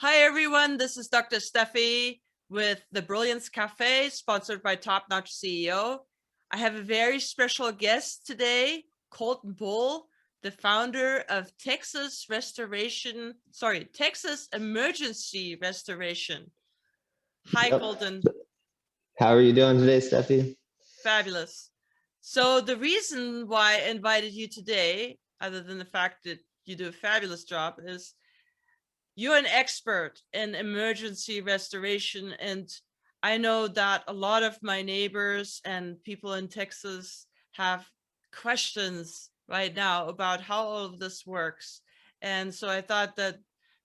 Hi, everyone. This is Dr. Steffi with the Brilliance Cafe, sponsored by Top Notch CEO. I have a very special guest today, Colton Bull, the founder of Texas Emergency Restoration. Hi, Yep. Colton. How are you doing today, Steffi? Fabulous. So the reason why I invited you today, other than the fact that you do a fabulous job, is you're an expert in emergency restoration, and I know that a lot of my neighbors and people in Texas have questions right now about how all of this works. And so I thought that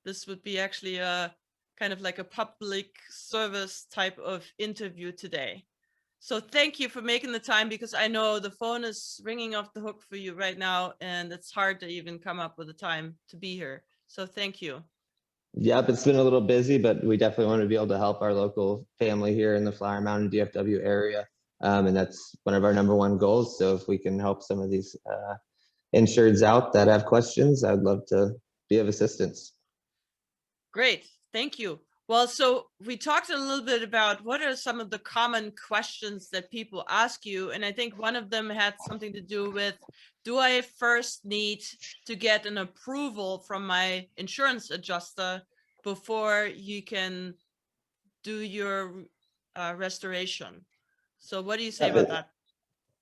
this would be actually a kind of like a public service type of interview today. So thank you for making the time, because I know the phone is ringing off the hook for you right now, and it's hard to even come up with the time to be here. So thank you. Yep, it's been a little busy, but we definitely want to be able to help our local family here in the Flower Mound DFW area. And that's one of our number one goals. So if we can help some of these insureds out that have questions, I'd love to be of assistance. Great, thank you. Well, so we talked a little bit about what are some of the common questions that people ask you. And I think one of them had something to do with, do I first need to get an approval from my insurance adjuster before you can do your restoration? So what do you say about that?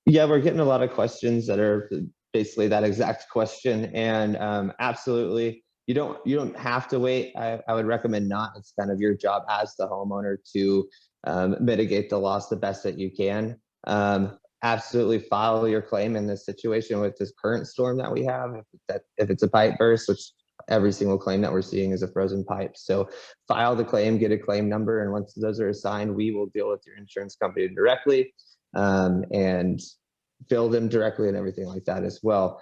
Yeah, we're getting a lot of questions that are basically that exact question, and absolutely, you don't have to wait. I would recommend not. It's kind of your job as the homeowner to mitigate the loss the best that you can. Absolutely, file your claim in this situation with this current storm that we have. If it's a pipe burst, which every single claim that we're seeing is a frozen pipe, so file the claim, get a claim number, and once those are assigned, we will deal with your insurance company directly. And bill them directly and everything like that as well.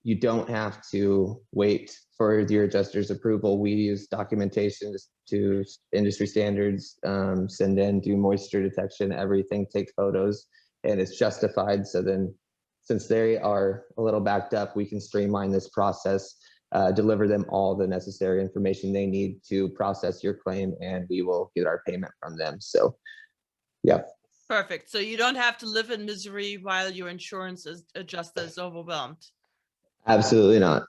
You don't have to wait for your adjuster's approval. We use documentation to industry standards, send in, do moisture detection, everything, take photos, and it's justified. So then, since they are a little backed up, we can streamline this process, deliver them all the necessary information they need to process your claim, and we will get our payment from them. So, yeah. Perfect. So you don't have to live in misery while your insurance adjuster is overwhelmed. Absolutely not.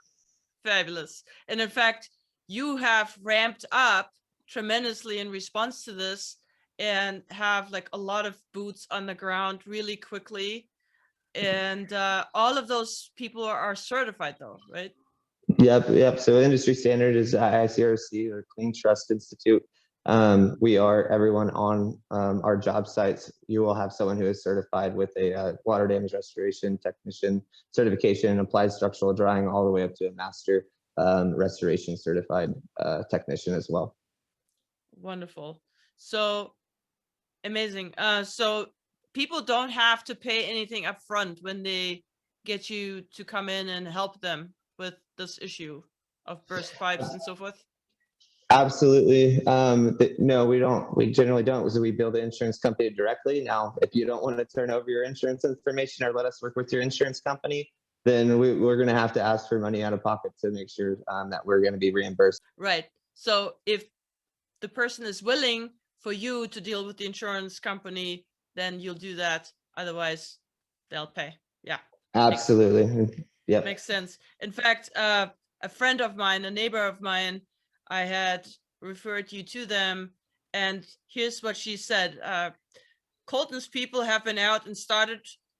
Fabulous. And in fact, you have ramped up tremendously in response to this and have like a lot of boots on the ground really quickly. And all of those people are certified though, right? Yep. So industry standard is ICRC, or Clean Trust Institute. We are everyone on our job sites. You will have someone who is certified with a water damage restoration technician certification and applied structural drying, all the way up to a master restoration certified technician as well. Wonderful. So amazing. So people don't have to pay anything up front when they get you to come in and help them with this issue of burst pipes and so forth. Absolutely. No, we don't. We generally don't. So we bill the insurance company directly. Now, if you don't want to turn over your insurance information or let us work with your insurance company, then we're going to have to ask for money out of pocket to make sure that we're going to be reimbursed. Right. So if the person is willing for you to deal with the insurance company, then you'll do that. Otherwise, they'll pay. Yeah. Absolutely. Yep. Makes sense. In fact, a friend of mine, a neighbor of mine, I had referred you to them, and here's what she said. Colton's people have been out and started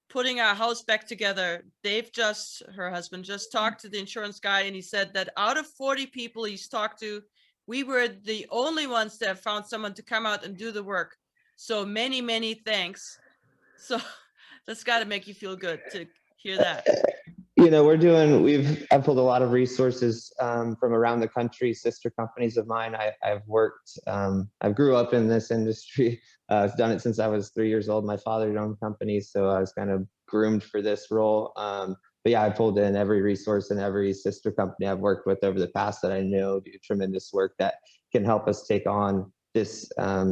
putting our house back together. Her husband just talked to the insurance guy, and he said that out of 40 people he's talked to, we were the only ones that have found someone to come out and do the work. So many, many thanks. So that's got to make you feel good to hear that. I've pulled a lot of resources from around the country, sister companies of mine. I've worked, I grew up in this industry. I've done it since I was 3 years old. My father owned companies, so I was kind of groomed for this role. But yeah, I pulled in every resource and every sister company I've worked with over the past that I know do tremendous work that can help us take on this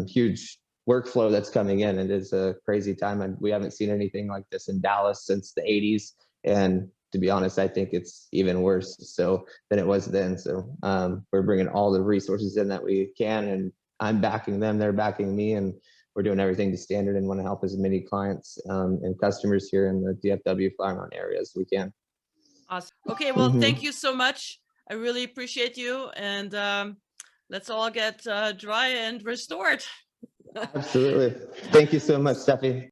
huge workflow that's coming in. It is a crazy time, and we haven't seen anything like this in Dallas since the 80s. And to be honest, I think it's even worse so than it was then. So we're bringing all the resources in that we can, and I'm backing them, they're backing me, and we're doing everything to standard and want to help as many clients and customers here in the DFW Flower Mound area as we can. Awesome. Okay, well, thank you so much. I really appreciate you, and let's all get dry and restored. Absolutely. Thank you so much, Steffi.